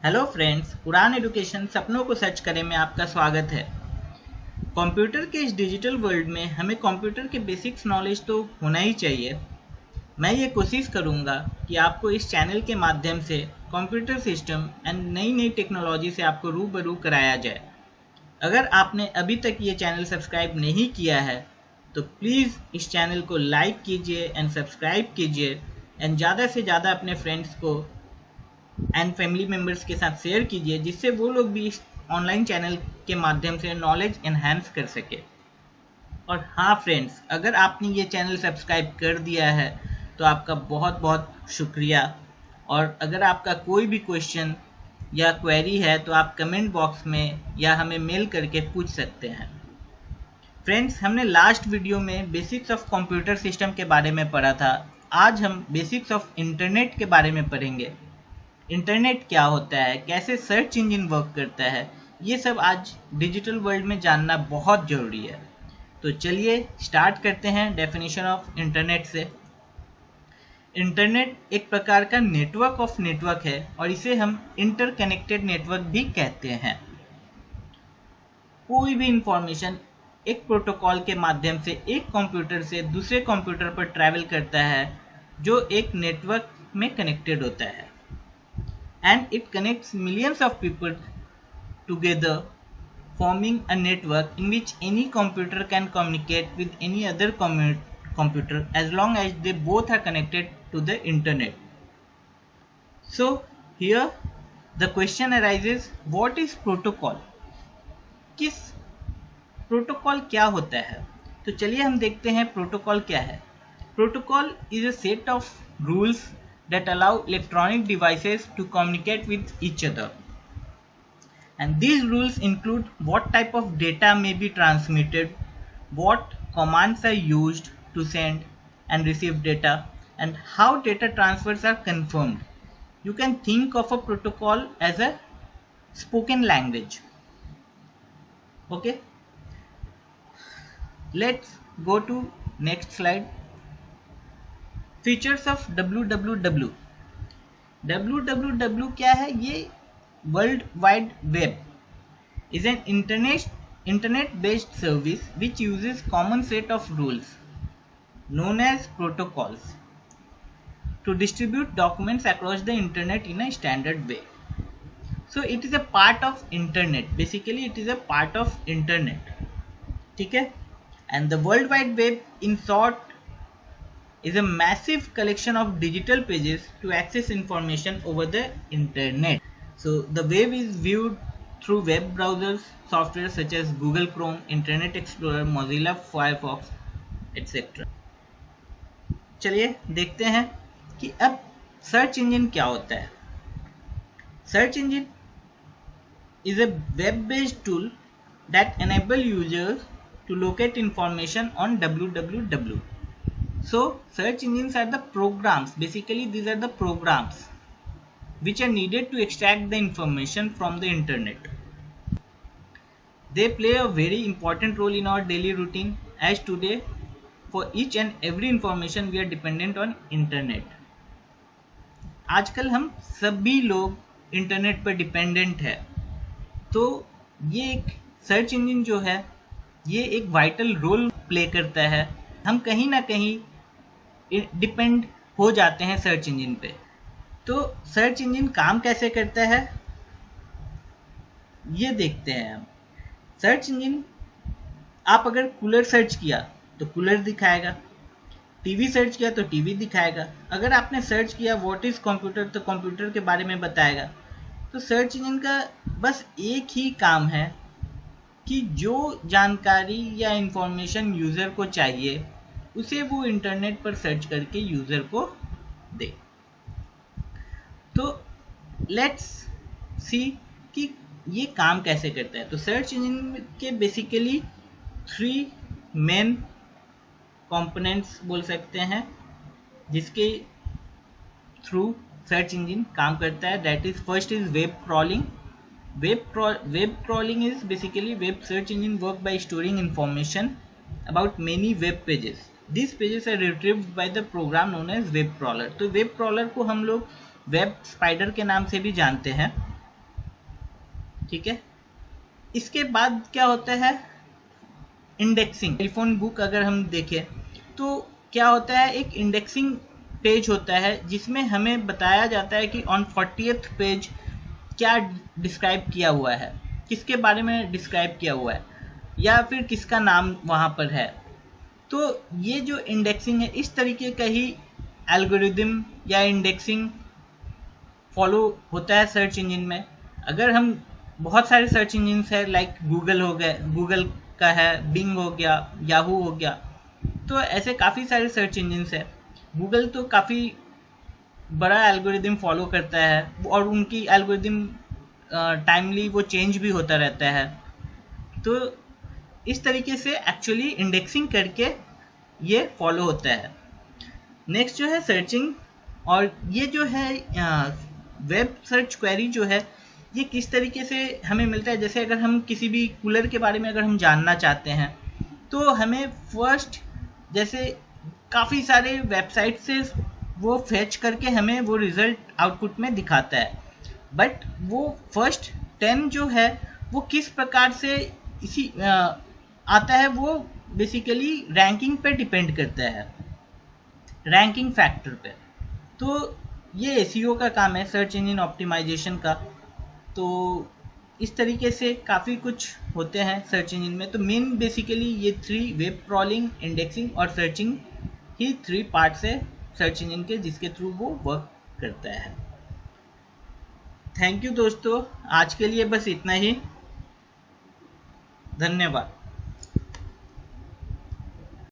Hello friends, उड़ान education सपनों को सर्च करें में आपका स्वागत है। कंप्यूटर के इस डिजिटल वर्ल्ड में हमें कंप्यूटर के बेसिक्स नॉलेज तो होना ही चाहिए। मैं ये कोशिश करूँगा कि आपको इस चैनल के माध्यम से कंप्यूटर सिस्टम एंड नई नई टेक्नोलॉजी से आपको रूबरू कराया जाए। अगर आपने अभी तक ये चैनल सब्सक्राइब नहीं किया है तो प्लीज़ इस चैनल को लाइक कीजिए एंड सब्सक्राइब कीजिए एंड ज़्यादा से ज़्यादा अपने फ्रेंड्स को एंड फैमिली मेम्बर्स के साथ शेयर कीजिए, जिससे वो लोग भी इस ऑनलाइन चैनल के माध्यम से नॉलेज एनहांस कर सके। और हाँ फ्रेंड्स, अगर आपने ये चैनल सब्सक्राइब कर दिया है तो आपका बहुत बहुत शुक्रिया। और अगर आपका कोई भी क्वेश्चन या क्वेरी है तो आप कमेंट बॉक्स में या हमें मेल करके पूछ सकते हैं। फ्रेंड्स, हमने लास्ट वीडियो में बेसिक्स ऑफ कंप्यूटर सिस्टम के बारे में पढ़ा था। आज हम बेसिक्स ऑफ इंटरनेट के बारे में पढ़ेंगे। इंटरनेट क्या होता है, कैसे सर्च इंजन वर्क करता है, ये सब आज डिजिटल वर्ल्ड में जानना बहुत ज़रूरी है। तो चलिए स्टार्ट करते हैं डेफिनेशन ऑफ इंटरनेट से। इंटरनेट एक प्रकार का नेटवर्क ऑफ नेटवर्क है और इसे हम इंटरकनेक्टेड नेटवर्क भी कहते हैं। कोई भी इंफॉर्मेशन एक प्रोटोकॉल के माध्यम से एक कंप्यूटर से दूसरे कंप्यूटर पर ट्रैवल करता है, जो एक नेटवर्क में कनेक्टेड होता है। And it connects millions of people together, forming a network in which any computer can communicate with any other computer as long as they both are connected to the internet. So here the question arises, what is protocol? किस protocol क्या होता है? तो चलिए हम देखते हैं protocol क्या है। Protocol is a set of rules that allow electronic devices to communicate with each other, and these rules include what type of data may be transmitted, what commands are used to send and receive data, and how data transfers are confirmed. You can think of a protocol as a spoken language. Okay, let's go to next slide. Features of www। www क्या है? ये world wide web is an internet based service which uses common set of rules known as protocols to distribute documents across the internet in a standard way. So it is a part of internet. Basically it is a part of internet. ठीक है? And the world wide web in short is a massive collection of digital pages to access information over the internet. So the web is viewed through web browsers, software such as Google Chrome, Internet Explorer, Mozilla Firefox, etc. चलिए देखते हैं कि अब search engine क्या होता है। Search engine is a web-based tool that enable users to locate information on www. So search engines are the programs. Basically these are the programs which are needed to extract the information from the internet. They play a very important role in our daily routine, as today for each and every information we are dependent on internet. आजकल हम सभी लोग internet पर dependent है। तो ये एक search engine जो है ये एक वाइटल रोल प्ले करता है। हम कहीं ना कहीं डिपेंड हो जाते हैं सर्च इंजन पे। तो सर्च इंजन काम कैसे करता है ये देखते हैं हम। सर्च इंजन, आप अगर कूलर सर्च किया तो कूलर दिखाएगा, टीवी सर्च किया तो टीवी दिखाएगा। अगर आपने सर्च किया व्हाट इज कंप्यूटर तो कंप्यूटर के बारे में बताएगा। तो सर्च इंजन का बस एक ही काम है कि जो जानकारी या इंफॉर्मेशन यूज़र को चाहिए उसे वो इंटरनेट पर सर्च करके यूज़र को दे। तो लेट्स सी कि ये काम कैसे करता है। तो सर्च इंजन के बेसिकली 3 मेन कंपोनेंट्स बोल सकते हैं जिसके थ्रू सर्च इंजन काम करता है। That is first is web crawling. Web crawling is basically web search engine work by storing information about many web pages. These pages are retrieved by the program known as web crawler. तो web crawler को हम लोग web spider के नाम से भी जानते हैं। ठीक है। इसके बाद क्या होता है, इंडेक्सिंग। टेलीफोन बुक अगर हम देखें तो क्या होता है, एक इंडेक्सिंग पेज होता है जिसमें हमें बताया जाता है कि ऑन 40th पेज क्या डिस्क्राइब किया हुआ है, किसके बारे में डिस्क्राइब किया हुआ है, या फिर किसका नाम वहाँ पर है। तो ये जो इंडेक्सिंग है, इस तरीके का ही एल्गोरिदम या इंडेक्सिंग फॉलो होता है सर्च इंजन में। अगर हम बहुत सारे सर्च इंजन है, लाइक गूगल हो गए, गूगल का है, बिंग हो गया, याहू हो गया, तो ऐसे काफ़ी सारे सर्च इंजन है। गूगल तो काफ़ी बड़ा एल्गोरिदम फॉलो करता है और उनकी एल्गोरिदम टाइमली वो चेंज भी होता रहता है। तो इस तरीके से एक्चुअली इंडेक्सिंग करके ये फॉलो होता है। नेक्स्ट जो है सर्चिंग, और ये जो है वेब सर्च क्वेरी जो है, ये किस तरीके से हमें मिलता है। जैसे अगर हम किसी भी कूलर के बारे में अगर हम जानना चाहते हैं तो हमें फर्स्ट जैसे काफ़ी सारे वेबसाइट से वो फेच करके हमें वो रिज़ल्ट आउटपुट में दिखाता है, बट वो फर्स्ट 10 जो है वो किस प्रकार से इसी आता है, वो बेसिकली रैंकिंग पे डिपेंड करता है, रैंकिंग फैक्टर पे। तो ये एसईओ का काम है, सर्च इंजन ऑप्टिमाइजेशन का। तो इस तरीके से काफ़ी कुछ होते हैं सर्च इंजन में। तो मेन बेसिकली ये 3 वेब क्रॉलिंग, इंडेक्सिंग और सर्चिंग ही 3 पार्ट्स है सर्च इंजन के, जिसके थ्रू वो वर्क करता है। थैंक यू दोस्तों, आज के लिए बस इतना ही। धन्यवाद।